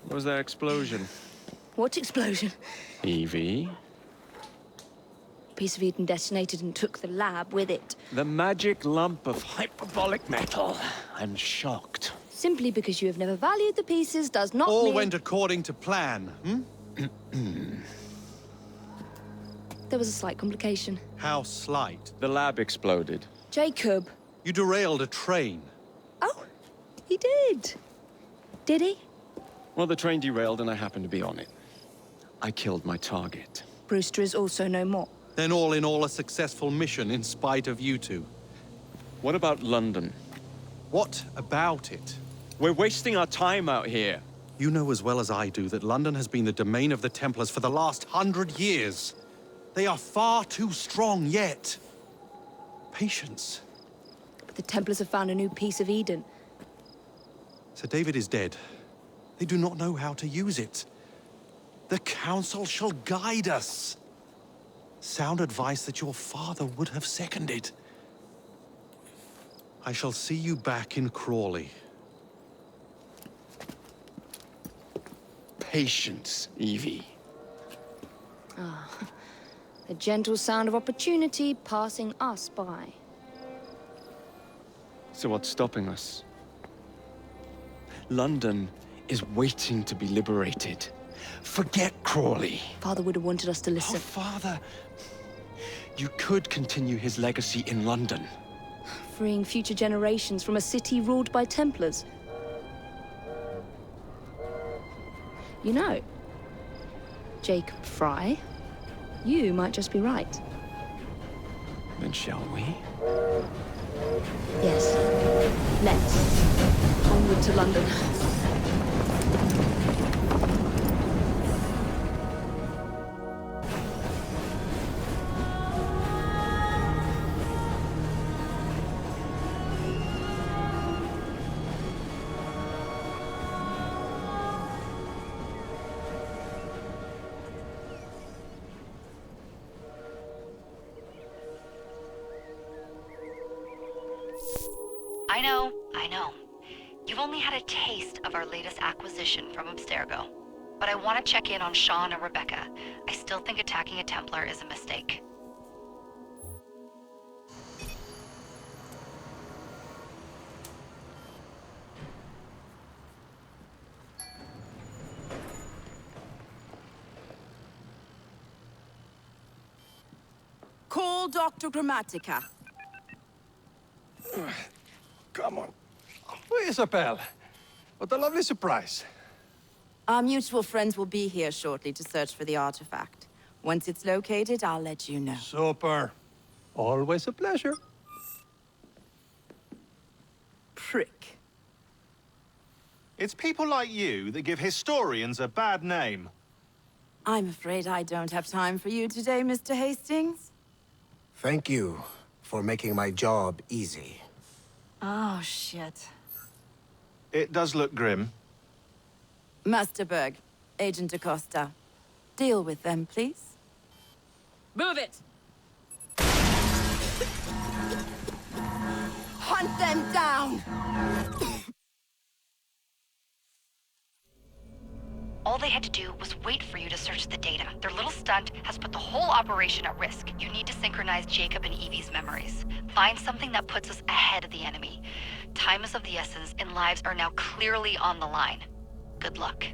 What was that explosion? What explosion? Evie? Piece of Eden detonated and took the lab with it. The magic lump of hyperbolic metal. I'm shocked. Simply because you have never valued the pieces does not mean... All went according to plan, There was a slight complication. How slight? The lab exploded. Jacob. You derailed a train. Oh, he did. Did he? Well, the train derailed and I happened to be on it. I killed my target. Brewster is also no more. Then all in all a successful mission in spite of you two. What about London? What about it? We're wasting our time out here. You know as well as I do that London has been the domain of the Templars for the last 100 years. They are far too strong yet. Patience. But the Templars have found a new piece of Eden. Sir David is dead. They do not know how to use it. The Council shall guide us. Sound advice that your father would have seconded. I shall see you back in Crawley. Patience, Evie. A gentle sound of opportunity passing us by. So what's stopping us? London is waiting to be liberated. Forget Crawley. Father would have wanted us to listen. Oh, Father. You could continue his legacy in London. Freeing future generations from a city ruled by Templars. You know, Jacob Fry, you might just be right. Then shall we? Yes. Let's. Onward to London. I know. You've only had a taste of our latest acquisition from Abstergo. But I want to check in on Sean and Rebecca. I still think attacking a Templar is a mistake. Call Dr. Grammatica. Come on. Oh, Isabel. What a lovely surprise. Our mutual friends will be here shortly to search for the artifact. Once it's located, I'll let you know. Super. Always a pleasure. Prick. It's people like you that give historians a bad name. I'm afraid I don't have time for you today, Mr. Hastings. Thank you for making my job easy. Oh, shit. It does look grim. Masterberg, Agent Acosta. Deal with them, please. Move it! Hunt them down! All they had to do was wait for you to search the data. Their little stunt has put the whole operation at risk. You need to synchronize Jacob and Evie's memories. Find something that puts us ahead of the enemy. Time is of the essence, and lives are now clearly on the line. Good luck.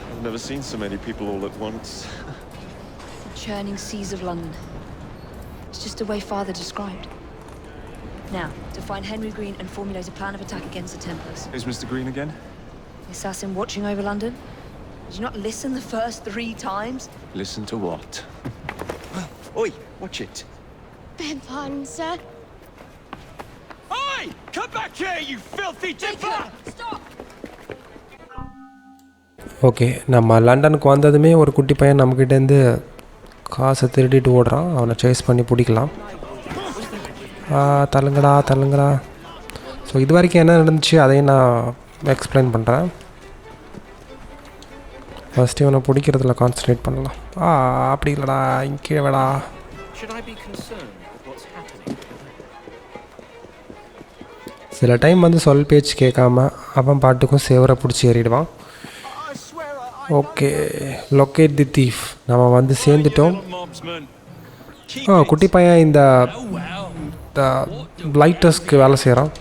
I've never seen so many people all at once. The churning seas of London. It's just the way Father described. Now, to find Henry Green and formulate a plan of attack against the Templars. Is Mr. Green again? The assassin watching over London? Did you not listen the first 3 times? Listen to what? Oi, watch it. Beg pardon, sir. Oi! Come back here, you filthy dipper! Stop! Okay நம்ம லண்டனுக்கு வந்ததுமே ஒரு குட்டி பையன் நம்மக்கிட்டேருந்து காசை திருடிட்டு ஓடுறான். அவனை சேஸ் பண்ணி பிடிக்கலாம். தள்ளுங்கடா. ஸோ இது வரைக்கும் என்ன நடந்துச்சு அதையும் நான் எக்ஸ்பிளைன் பண்ணுறேன். ஃபஸ்ட்டு இவனை பிடிக்கிறதுல கான்சன்ட்ரேட் பண்ணலாம். அப்படி இல்லைடா, இங்கே வேடா. சில டைம் வந்து சொல் பேச்சு கேட்காம அவன் பாட்டுக்கும் சேவரை பிடிச்சி ஏறிடுவான். ஓகே, லொக்கேட் தி தீஃப். நம்ம வந்து சேர்ந்துட்டோம். குட்டி பையன் இந்த லைட்டர்ஸ்க்கு வேலை செய்கிறான்.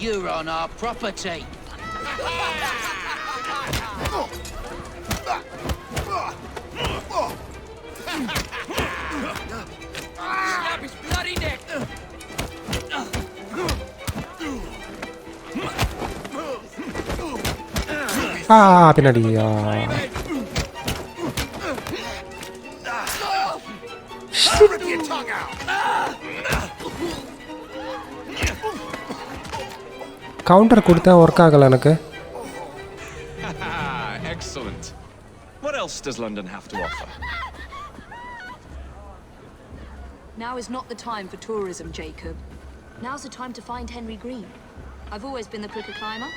பின்னாடி கவுண்டர் கொடுத்தா ஒர்க் ஆகல எனக்கு. Excellent. What else does London have to offer? Now is not the time for tourism, Jacob. Now's the time to find Henry Green. I've always been the quicker climber,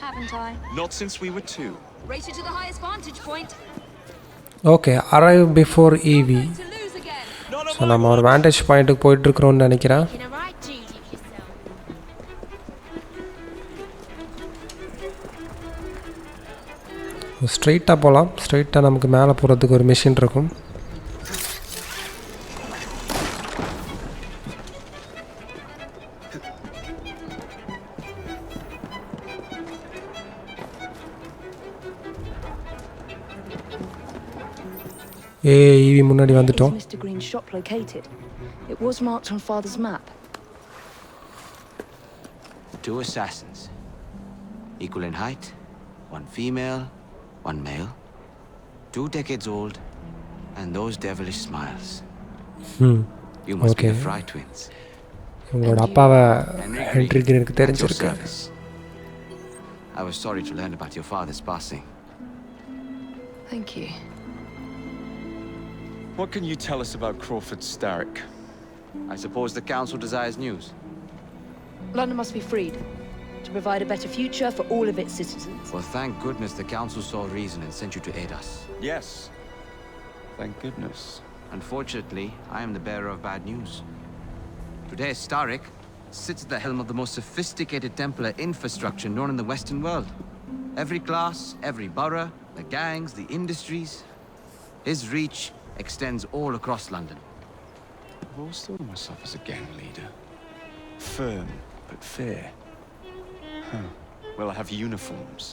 haven't I? Not since we were 2. Race you to the highest vantage point. Okay, arrive before EV. So நம்ம ஒரு vantage பாயிண்ட்டுக்கு போயிட்டுருக்குறோன்னு நினைக்கிறேன். ஸ்ட்ரெயிட்டாக போகலாம். ஸ்ட்ரெயிட்டாக நமக்கு மேலே போகிறதுக்கு ஒரு மிஷின் இருக்கும். ஈவி முன்னாடி வந்துட்டோம். Mr. Green's shop located? It was marked on Father's map. 2 assassins, equal in height, 1 female, 1 male, 2 decades old, and those devilish smiles. You must be the Fry twins. உங்களோட அப்பாவை ஹென்ரி கிரீனுக்கு தெரிஞ்சிருக்கு. I was sorry to learn about your father's passing. Thank you. What can you tell us about Crawford Starrick? I suppose the council desires news. London must be freed to provide a better future for all of its citizens. Well, thank goodness the council saw reason and sent you to aid us. Yes. Thank goodness. Unfortunately, I am the bearer of bad news. Today, Starrick sits at the helm of the most sophisticated Templar infrastructure known in the Western world. Every class, every borough, the gangs, the industries. His reach extends all across London. I've always thought of myself as a gang leader. Firm, but fair. Well, I have uniforms.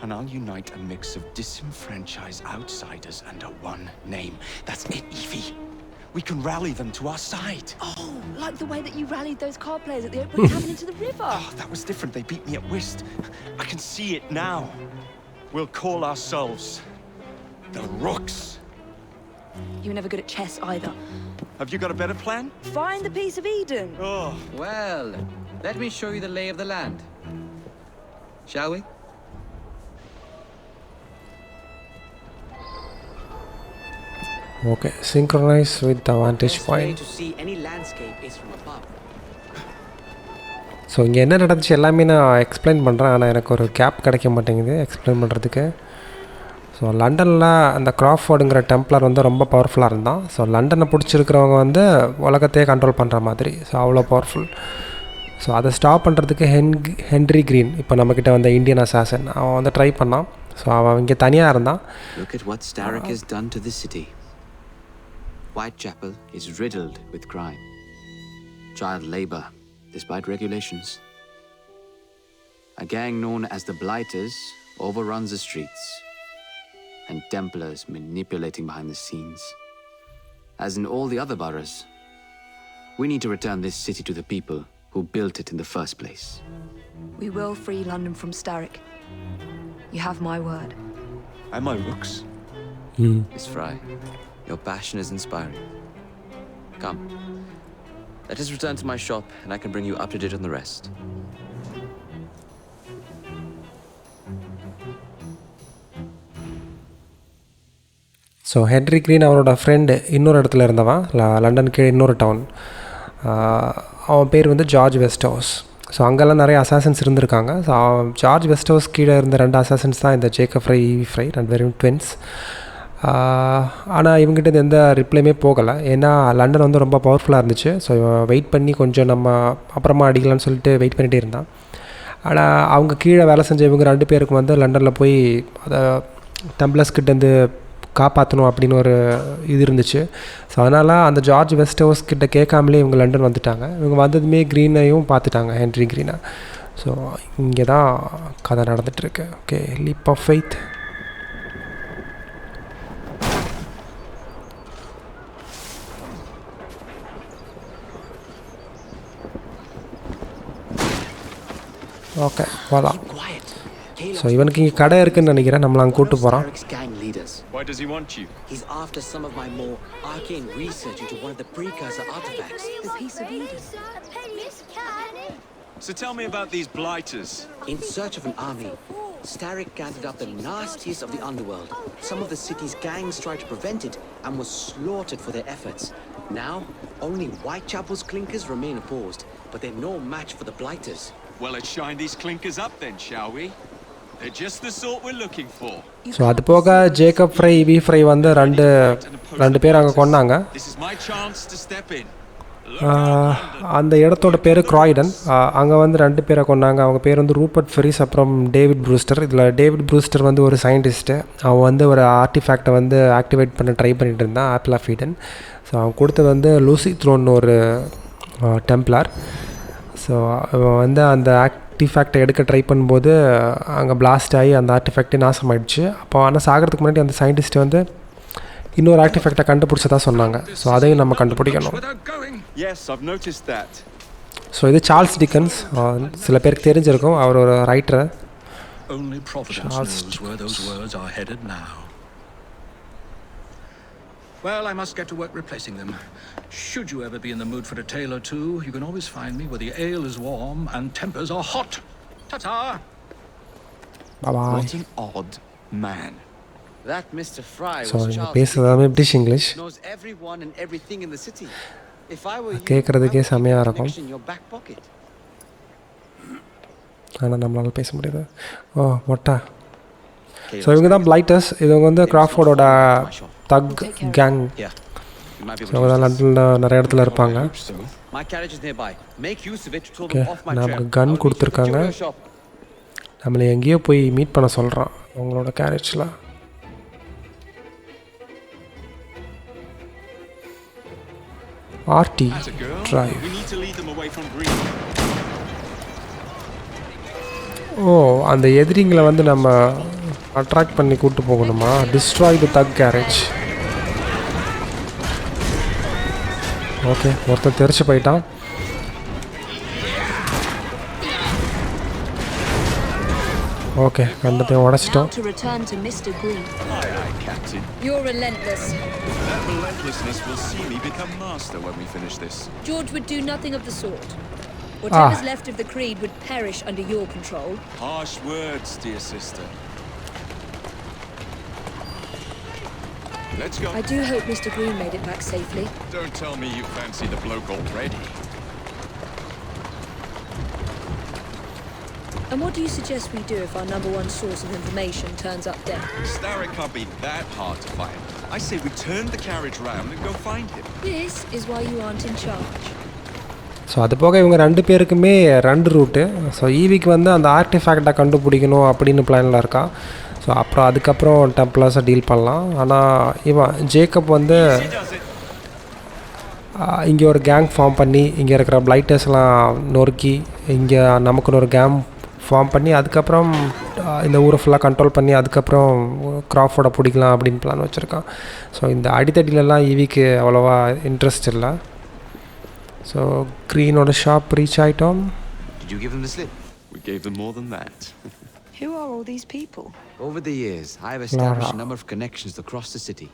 And I'll unite a mix of disenfranchised outsiders under one name. That's it, Evie. We can rally them to our side. Oh, like the way that you rallied those card players at the open cabin into the river. Oh, that was different. They beat me at whist. I can see it now. We'll call ourselves the Rooks. You were never good at chess either. Have you got a better plan? Find the piece of Eden. Oh. Well, let me show you the lay of the land. Shall we? Okay, synchronize with the vantage point. To see any landscape is from above. So இங்கே என்ன நடந்துச்சு எல்லாமே நான் explain பண்ணுறேன். ஆனால் எனக்கு ஒரு gap கிடைக்க மாட்டேங்குது எக்ஸ்பிளைன் பண்ணுறதுக்கு. ஸோ லண்டனில் அந்த கிராஃபோர்டுங்கிற டெம்ப்ளர் வந்து ரொம்ப பவர்ஃபுல்லாக இருந்தான். ஸோ லண்டனை பிடிச்சிருக்கிறவங்க வந்து உலகத்தையே கண்ட்ரோல் பண்ணுற மாதிரி. ஸோ அவ்வளோ பவர்ஃபுல். ஸோ அதை ஸ்டாப் பண்ணுறதுக்கு ஹென்ரி கிரீன், இப்போ நம்மக்கிட்ட வந்த இந்தியன் அசாசன், அவன் வந்து ட்ரை பண்ணான். ஸோ அவன் இங்கே தனியாக இருந்தான். Look at what Starrick has done to this city. Whitechapel is riddled with crime. Child labor, despite regulations. A gang known as the Blighters overruns the streets, and Templars manipulating behind the scenes. As in all the other boroughs, we need to return this city to the people who built it in the first place. We will free London from Starrick. You have my word. And my Rooks. Miss Fry, your passion is inspiring. Come, let us return to my shop and I can bring you up to date on the rest. So Henry green அவனோட friend இன்னொரு இடத்துல இருந்தவன் London கீழே இன்னொரு down. அவன் பேர் வந்து George west house. So அங்கெல்லாம் நிறைய அசாசன்ஸ் இருந்திருக்காங்க. ஸோ ஜார்ஜ் வெஸ்ட் ஹவுஸ் கீழே இருந்த 2 அசாசன்ஸ் தான் இந்த ஜேக்கப் ஃப்ரை, ஈவி ஃப்ரை, 2 பேரும் ட்வின்ஸ். ஆனால் இவங்ககிட்ட எந்த ரிப்ளையுமே போகலை. ஏன்னா லண்டன் வந்து ரொம்ப பவர்ஃபுல்லாக இருந்துச்சு. ஸோ வெயிட் பண்ணி கொஞ்சம் நம்ம அப்புறமா அடிக்கலாம்னு சொல்லிட்டு வெயிட் பண்ணிகிட்டே இருந்தான். ஆனால் அவங்க கீழே வேலை செஞ்ச இவங்க 2 பேருக்கு வந்து லண்டனில் போய் அதை டெம்ப்ளர்ஸ்கிட்டேருந்து காப்பாற்றணும் அப்படின்னு ஒரு இது இருந்துச்சு. ஸோ அதனால் அந்த ஜார்ஜ் வெஸ்ட் ஹவுஸ் கிட்ட கேட்காமலே இவங்க லண்டன் வந்துட்டாங்க. இவங்க வந்ததுமே க்ரீனையும் பார்த்துட்டாங்க, ஹென்ரி க்ரீனை. ஸோ இங்கே தான் கதை நடந்துகிட்ருக்கு. Okay, leap of faith. Okay, போகலாம். ஸோ இவனுக்கு இங்கே கடை இருக்குன்னு நினைக்கிறேன். நம்மளை அங்கே கூப்பிட்டு போகிறான். Why does he want you? He's after some of my more arcane research into one of the precursor artifacts. The piece of Eden. So tell me about these blighters. In search of an army, Starrick gathered up the nastiest of the underworld. Some of the city's gangs tried to prevent it and were slaughtered for their efforts. Now, only Whitechapel's clinkers remain opposed, but they're no match for the blighters. Well, let's shine these clinkers up then, shall we? They're just the sort we're looking for. So அது போக Jacob fry, EV fry வந்து ரெண்டு பேர் அங்கே கொண்டாங்க. This is my chance to step in. அந்த இடத்தோட பேர் க்ராய்டன். அங்கே வந்து 2 பேரை கொண்டாங்க. அவங்க பேர் வந்து ரூப்பர்ட் ஃபெரிஸ், அப்புறம் டேவிட் ப்ரூஸ்டர். இதில் டேவிட் ப்ரூஸ்டர் வந்து ஒரு சயின்டிஸ்ட்டு. அவன் வந்து ஒரு ஆர்டிஃபேக்டை வந்து ஆக்டிவேட் பண்ண ட்ரை பண்ணிகிட்டு இருந்தான், ஆப்பிள் ஆஃப் ஈடன். ஸோ அவன் கொடுத்தது வந்து லூசி த்ரோன்னு ஒரு டெம்ப்ளார். ஸோ அவன் வந்து அந்த ஆர்டிஃபேக்டை எடுக்க ட்ரை பண்ணும்போது அங்கே பிளாஸ்ட் ஆகி அந்த ஆர்டிஃபேக்டே நாசமாயிடுச்சு. அப்போ ஆனால் சாகிறதுக்கு முன்னாடி அந்த சயின்டிஸ்ட் வந்து இன்னொரு ஆர்டிஃபேக்டை கண்டுபிடிச்சதா சொன்னாங்க. ஸோ அதையும் நம்ம கண்டுபிடிக்கணும். ஸோ இது சார்ல்ஸ் டிக்கன்ஸ். சில பேருக்கு தெரிஞ்சிருக்கும், அவர் ஒரு writer. Well, I must get to work replacing them. Should you ever be in the mood for a tale or two, you can always find me where the ale is warm and tempers are hot. Ta-ta! Bye-bye. What an odd man. That Mr. Fry So was Charles பேசுறதாமே British English. knows everyone and everything in the city. If I were you, கேட்குறதுக்கே செமையாக இருக்கும். in your back pocket. ஆனால் நம்மளால் பேச முடியாது. ஓ மொட்டா. So இவங்க தான் பிளைட்டர்ஸ். இவங்க வந்து கிராஃபோர்டோட தக் கேங். ஸோ அவங்க தான் லண்டனில் நிறைய இடத்துல இருப்பாங்க. ஓகே, நமக்கு கன் கொடுத்துருக்காங்க. நம்மளை எங்கேயோ போய் மீட் பண்ண சொல்கிறான் அவங்களோட கேரேஜில். RT drive. ஓ, அந்த எதிரிங்களை வந்து நம்ம அட்ராக்ட் பண்ணி கூப்பிட்டு போகணுமா? டிஸ்ட்ராய் தி தக் கேரேஜ். ஓகே, ஒருத்தர் தெரிச்சு போயிட்டான். Okay, கண்டத்தையும் உடச்சிட்டோம். You're relentless. That relentlessness will see me become master when we finish this. George would do nothing of the sort. Whatever's left of the Creed would perish under your control. Harsh words, dear sister. Let's go. I do hope Mr. Green made it back safely. Don't tell me you fancy the bloke already. And what do you suggest we do if our number one source of information turns up dead? Starrick can't be that hard to find. I say we turn the carriage round and go find him. This is why you aren't in charge. So அது போக இவங்க 2 பேருக்குமே 2 route. So ஈவிக்கு வந்து அந்த ஆர்டிஃபேக்டை கண்டுபிடிக்கணும் அப்படின்னு பிளானில் இருக்கா. ஸோ அப்புறம் அதுக்கப்புறம் டெம்ப்ளர்ஸை டீல் பண்ணலாம். ஆனால் இவன் ஜேக்கப் வந்து இங்கே ஒரு கேங் ஃபார்ம் பண்ணி இங்கே இருக்கிற பிளைட்டர்ஸ்லாம் நொறுக்கி இங்கே நமக்குன்னு ஒரு கேங் ஃபார்ம் பண்ணி அதுக்கப்புறம் இந்த ஊரை ஃபுல்லாக கண்ட்ரோல் பண்ணி அதுக்கப்புறம் கிராஃபோட பிடிக்கலாம் அப்படின்னு பிளான் வச்சுருக்கான். ஸோ இந்த அடித்தடியிலலாம் ஈவிக்கு அவ்வளோவா இன்ட்ரெஸ்ட் இல்லை. ஸோ க்ரீனோட ஷாப் ரீச் ஆகிட்டோம். Did you give them the slip? We gave them more than that. Who are all these people? Over the years, I have established a number of connections across the city.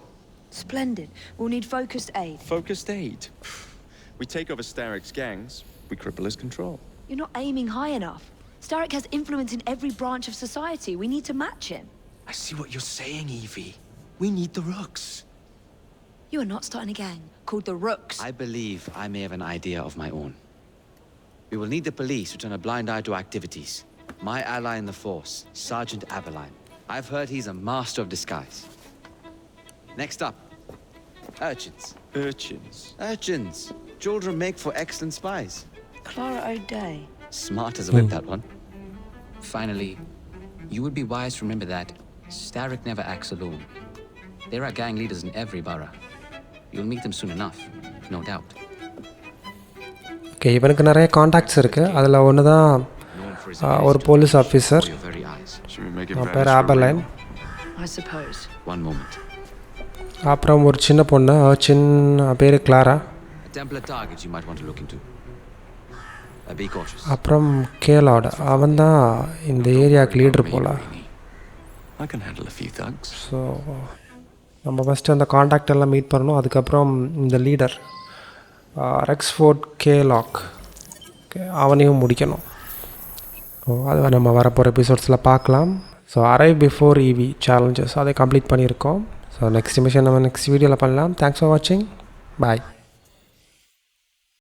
Splendid. We'll need focused aid. Focused aid? We take over Starrick's gangs, we cripple his control. You're not aiming high enough. Starrick has influence in every branch of society. We need to match him. I see what you're saying, Evie. We need the rooks. You are not starting a gang called the Rooks. I believe I may have an idea of my own. We will need the police to turn a blind eye to activities. My ally in the force, Sergeant Aberline. I've heard he's a master of disguise. Next up, urchins. Urchins? Urchins. Children make for excellent spies. Clara O'Day. Smart as a whip, that one. Finally, you would be wise to remember that Starrick never acts alone. There are gang leaders in every borough. You'll meet them soon enough, no doubt. Okay, இவனுக்கு நிறைய contacts இருக்குது. அதில் ஒன்று தான் ஒரு police officer, பேர் ஆபர்லைன். One moment. அப்புறம் ஒரு சின்ன பொண்ணு, சின்ன பேர் Clara. Templar target you might want to look into. Be cautious. அப்புறம் கேலாட், அவன் தான் இந்த ஏரியாவுக்கு லீடர் போல். I can handle a few thugs. So நம்ம ஃபஸ்ட்டு அந்த காண்டாக்ட் எல்லாம் மீட் பண்ணணும். அதுக்கப்புறம் இந்த லீடர் ரெக்ஸ்ஃபோர்ட் கேலாக், அவனையும் முடிக்கணும். ஸோ அதை நம்ம வரப்போகிற எபிசோட்ஸில் பார்க்கலாம். So arrive before EV challenges அதை கம்ப்ளீட் பண்ணியிருக்கோம். ஸோ நெக்ஸ்ட் மிஷன் நம்ம நெக்ஸ்ட் வீடியோவில் பண்ணலாம். தேங்க்ஸ் ஃபார் வாட்சிங். பாய்.